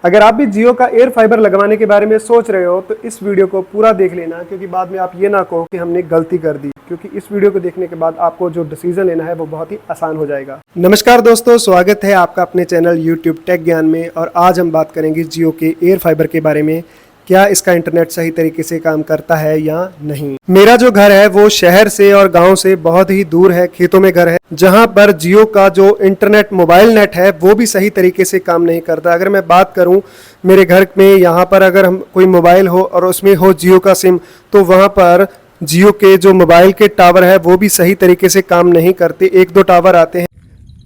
अगर आप भी जियो का एयर फाइबर लगवाने के बारे में सोच रहे हो तो इस वीडियो को पूरा देख लेना, क्योंकि बाद में आप ये ना कहो कि हमने गलती कर दी, क्योंकि इस वीडियो को देखने के बाद आपको जो डिसीजन लेना है वो बहुत ही आसान हो जाएगा। नमस्कार दोस्तों, स्वागत है आपका अपने चैनल यूट्यूब टेक ज्ञान में। और आज हम बात करेंगे जियो के एयर फाइबर के बारे में। क्या इसका इंटरनेट सही तरीके से काम करता है या नहीं। मेरा जो घर है वो शहर से और गांव से बहुत ही दूर है, खेतों में घर है, जहां पर जियो का जो इंटरनेट मोबाइल नेट है वो भी सही तरीके से काम नहीं करता। अगर मैं बात करूं मेरे घर में, यहाँ पर अगर हम कोई मोबाइल हो और उसमें हो जियो का सिम, तो वहां पर जियो के जो मोबाइल के टावर है वो भी सही तरीके से काम नहीं करते। एक दो टावर आते हैं।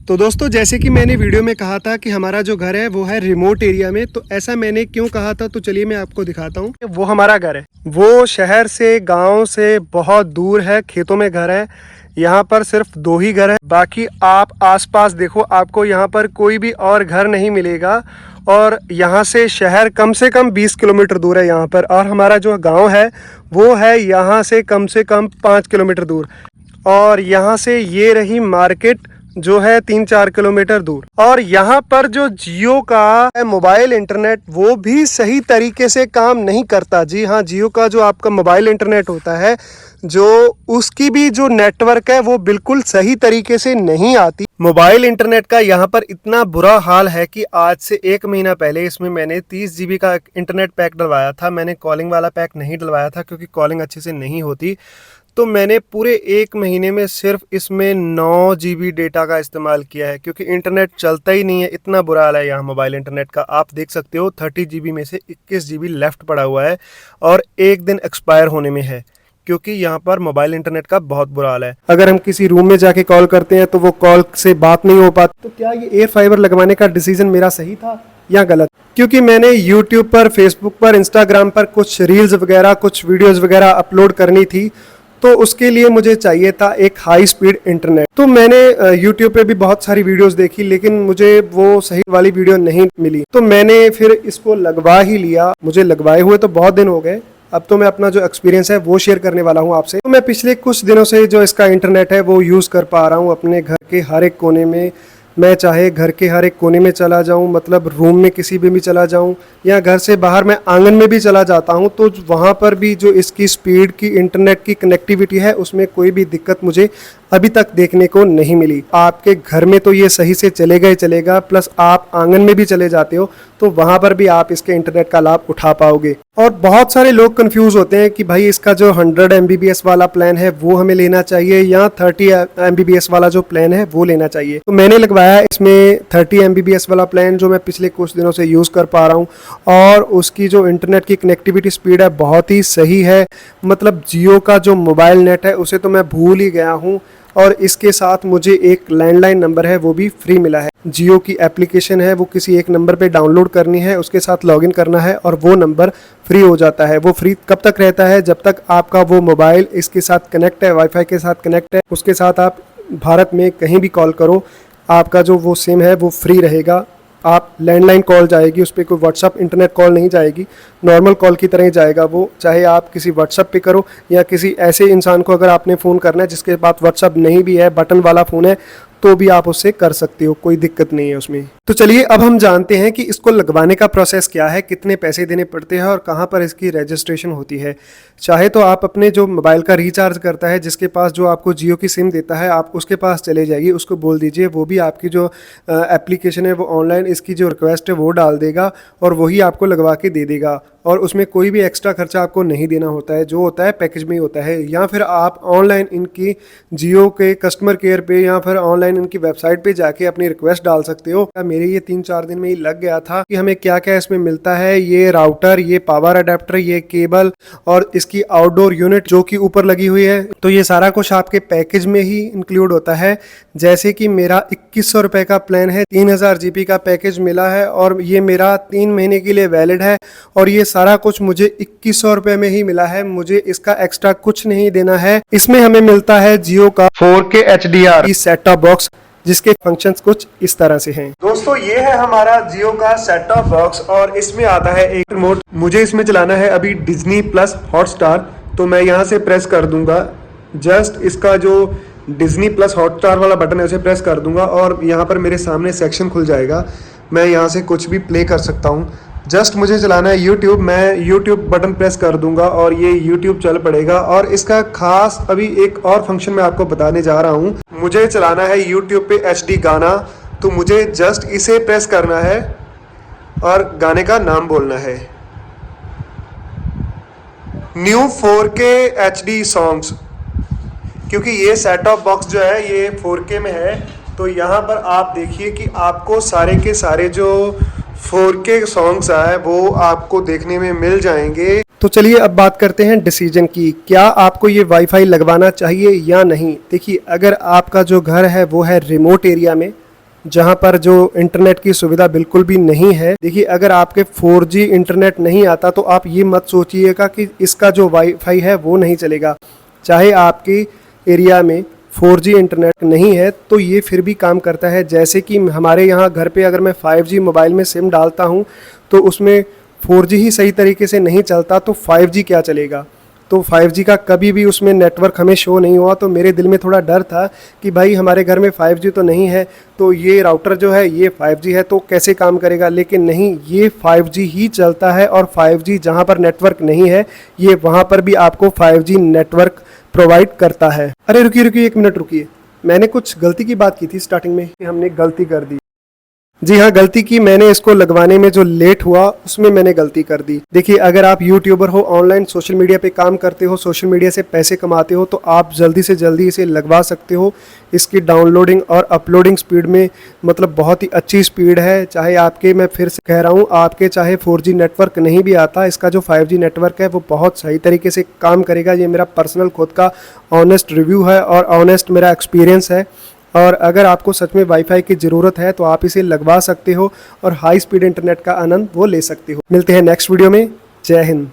तो दोस्तों, जैसे कि मैंने वीडियो में कहा था कि हमारा जो घर है वो है रिमोट एरिया में, तो ऐसा मैंने क्यों कहा था, तो चलिए मैं आपको दिखाता हूँ। वो हमारा घर है, वो शहर से गांव से बहुत दूर है, खेतों में घर है। यहाँ पर सिर्फ 2 ही घर है, बाकी आप आसपास देखो, आपको यहाँ पर कोई भी और घर नहीं मिलेगा। और यहाँ से शहर कम से कम 20 किलोमीटर दूर है यहाँ पर, और हमारा जो गाँव है वो है यहाँ से कम 5 किलोमीटर दूर। और यहाँ से ये रही मार्केट जो है 3-4 किलोमीटर दूर। और यहाँ पर जो जियो का मोबाइल इंटरनेट वो भी सही तरीके से काम नहीं करता। जी हाँ, जियो का जो आपका मोबाइल इंटरनेट होता है, जो उसकी भी जो नेटवर्क है वो बिल्कुल सही तरीके से नहीं आती। मोबाइल इंटरनेट का यहाँ पर इतना बुरा हाल है कि आज से 1 महीना पहले इसमें मैंने 30 GB का इंटरनेट पैक डलवाया था। मैंने कॉलिंग वाला पैक नहीं डलवाया था क्योंकि कॉलिंग अच्छे से नहीं होती। तो मैंने पूरे 1 महीने में सिर्फ इसमें 9 GB डेटा का इस्तेमाल किया है, क्योंकि इंटरनेट चलता ही नहीं है। इतना बुरा हाल है यहाँ मोबाइल इंटरनेट का। आप देख सकते हो 30 GB में से 21 GB लेफ्ट पड़ा हुआ है और 1 दिन एक्सपायर होने में है, क्योंकि यहाँ पर मोबाइल इंटरनेट का बहुत बुरा हाल है। अगर हम किसी रूम में जाके कॉल करते हैं तो वो कॉल से बात नहीं हो पाती। तो क्या ये एयर फाइबर लगवाने का डिसीजन मेरा सही था या गलत? क्योंकि मैंने YouTube पर, Facebook पर, Instagram पर कुछ रील्स वगैरह, कुछ वीडियोस वगैरह अपलोड करनी थी, तो उसके लिए मुझे चाहिए था एक हाई स्पीड इंटरनेट। तो मैंने YouTube पे भी बहुत सारी वीडियोस देखी, लेकिन मुझे वो सही वाली वीडियो नहीं मिली। तो मैंने फिर इसको लगवा ही लिया। मुझे लगवाए हुए तो बहुत दिन हो गए। अब तो मैं अपना जो एक्सपीरियंस है वो शेयर करने वाला हूँ आपसे। तो मैं पिछले कुछ दिनों से जो इसका इंटरनेट है वो यूज़ कर पा रहा हूँ अपने घर के हर एक कोने में। मैं चाहे घर के हर एक कोने में चला जाऊं, मतलब रूम में किसी भी चला जाऊं, या घर से बाहर मैं आंगन में भी चला जाता हूं, तो वहां पर भी जो इसकी स्पीड की इंटरनेट की कनेक्टिविटी है उसमें कोई भी दिक्कत मुझे अभी तक देखने को नहीं मिली। आपके घर में तो ये सही से चलेगा ही चलेगा, प्लस आप आंगन में भी चले जाते हो तो वहां पर भी आप इसके इंटरनेट का लाभ उठा पाओगे। और बहुत सारे लोग कंफ्यूज होते हैं कि भाई इसका जो 100 MBPS वाला प्लान है वो हमें लेना चाहिए या 30 MBPS वाला जो प्लान है वो लेना चाहिए। तो मैंने लगवाया इसमें 30 MBPS वाला प्लान, जो मैं पिछले कुछ दिनों से यूज़ कर पा रहा हूँ। और उसकी जो इंटरनेट की कनेक्टिविटी स्पीड है बहुत ही सही है। मतलब जियो का जो मोबाइल नेट है उसे तो मैं भूल ही गया हूँ। और इसके साथ मुझे एक लैंडलाइन नंबर है वो भी फ्री मिला है। जियो की एप्लीकेशन है वो किसी एक नंबर पे डाउनलोड करनी है, उसके साथ लॉगिन करना है और वो नंबर फ्री हो जाता है। वो फ्री कब तक रहता है? जब तक आपका वो मोबाइल इसके साथ कनेक्ट है, वाईफाई के साथ कनेक्ट है। उसके साथ आप भारत में कहीं भी कॉल करो, आपका जो वो सिम है वो फ्री रहेगा। आप लैंडलाइन कॉल जाएगी, उस पर कोई व्हाट्सअप इंटरनेट कॉल नहीं जाएगी, नॉर्मल कॉल की तरह ही जाएगा वो। चाहे आप किसी व्हाट्सअप पे करो या किसी ऐसे इंसान को अगर आपने फ़ोन करना है जिसके पास व्हाट्सअप नहीं भी है, बटन वाला फ़ोन है, तो भी आप उससे कर सकते हो, कोई दिक्कत नहीं है उसमें। तो चलिए अब हम जानते हैं कि इसको लगवाने का प्रोसेस क्या है, कितने पैसे देने पड़ते हैं और कहाँ पर इसकी रजिस्ट्रेशन होती है। चाहे तो आप अपने जो मोबाइल का रिचार्ज करता है, जिसके पास जो आपको जियो की सिम देता है, आप उसके पास चले जाइए, उसको बोल दीजिए, वो भी आपकी जो एप्लीकेशन है वो ऑनलाइन इसकी जो रिक्वेस्ट है वो डाल देगा और वही आपको लगवा के दे देगा। और उसमें कोई भी एक्स्ट्रा खर्चा आपको नहीं देना होता है, जो होता है पैकेज में ही होता है। या फिर आप ऑनलाइन इनकी जियो के कस्टमर केयर पे या फिर ऑनलाइन इनकी वेबसाइट पे जाके अपनी रिक्वेस्ट डाल सकते हो। मेरे ये 3-4 दिन में ही लग गया था कि हमें क्या क्या इसमें मिलता है। ये राउटर, ये पावर अडेप्टर, ये केबल और इसकी आउटडोर यूनिट जो कि ऊपर लगी हुई है, तो ये सारा कुछ आपके पैकेज में ही इंक्लूड होता है। जैसे कि मेरा 2100 रुपये का प्लान है, 3000 GB का पैकेज मिला है और ये मेरा 3 महीने के लिए वैलिड है। और ये सारा कुछ मुझे 2100 रुपये में ही मिला है, मुझे इसका एक्स्ट्रा कुछ नहीं देना है। इसमें हमें मिलता है जियो का 4K HDR set top box, जिसके फंक्शंस कुछ इस तरह से हैं। दोस्तों, ये है हमारा जियो का सेट टॉप बॉक्स और इसमें आता है एक रिमोट। मुझे इसमें चलाना है अभी डिज्नी प्लस हॉटस्टार, तो मैं यहाँ से प्रेस कर दूंगा। जस्ट इसका जो डिज्नी प्लस हॉटस्टार वाला बटन है उसे प्रेस कर दूंगा और यहाँ पर मेरे सामने सेक्शन खुल जाएगा। मैं यहाँ से कुछ भी प्ले कर सकता हूँ। जस्ट मुझे चलाना है यूट्यूब, मैं यूट्यूब बटन प्रेस कर दूंगा और ये यूट्यूब चल पड़ेगा। और इसका खास अभी एक और फंक्शन मैं आपको बताने जा रहा हूँ। मुझे चलाना है यूट्यूब पे HD गाना, तो मुझे जस्ट इसे प्रेस करना है और गाने का नाम बोलना है, न्यू 4K HD सॉन्ग्स। क्योंकि ये सेट टॉप बॉक्स जो है ये 4K में है, तो यहाँ पर आप देखिए कि आपको सारे के सारे जो 4K सॉन्ग्स आए वो आपको देखने में मिल जाएंगे। तो चलिए अब बात करते हैं डिसीजन की, क्या आपको ये वाईफाई लगवाना चाहिए या नहीं। देखिए, अगर आपका जो घर है वो है रिमोट एरिया में, जहाँ पर जो इंटरनेट की सुविधा बिल्कुल भी नहीं है। देखिए, अगर आपके 4G इंटरनेट नहीं आता तो आप ये मत सोचिएगा कि इसका जो वाईफाई है वो नहीं चलेगा। चाहे आपके एरिया में 4G इंटरनेट नहीं है तो ये फिर भी काम करता है। जैसे कि हमारे यहाँ घर पे अगर मैं 5G मोबाइल में सिम डालता हूँ तो उसमें 4G ही सही तरीके से नहीं चलता, तो 5G क्या चलेगा। तो 5G का कभी भी उसमें नेटवर्क हमें शो नहीं हुआ। तो मेरे दिल में थोड़ा डर था कि भाई हमारे घर में 5G तो नहीं है, तो ये राउटर जो है ये 5G है तो कैसे काम करेगा। लेकिन नहीं, ये 5G ही चलता है और 5G जहाँ पर नेटवर्क नहीं है ये वहाँ पर भी आपको 5G नेटवर्क प्रोवाइड करता है। अरे रुकिए 1 मिनट रुकिए, मैंने कुछ गलती की बात की थी स्टार्टिंग में कि हमने गलती कर दी। जी हाँ, गलती की मैंने। इसको लगवाने में जो लेट हुआ उसमें मैंने गलती कर दी। देखिए, अगर आप यूट्यूबर हो, ऑनलाइन सोशल मीडिया पे काम करते हो, सोशल मीडिया से पैसे कमाते हो, तो आप जल्दी से जल्दी इसे लगवा सकते हो। इसकी डाउनलोडिंग और अपलोडिंग स्पीड में मतलब बहुत ही अच्छी स्पीड है। चाहे आपके, मैं फिर से कह रहा हूँ, आपके चाहे 4G नेटवर्क नहीं भी आता, इसका जो 5G नेटवर्क है वो बहुत सही तरीके से काम करेगा। ये मेरा पर्सनल खुद का ऑनेस्ट रिव्यू है और ऑनेस्ट मेरा एक्सपीरियंस है। और अगर आपको सच में वाईफाई की ज़रूरत है तो आप इसे लगवा सकते हो और हाई स्पीड इंटरनेट का आनंद वो ले सकते हो। मिलते हैं नेक्स्ट वीडियो में। जय हिंद।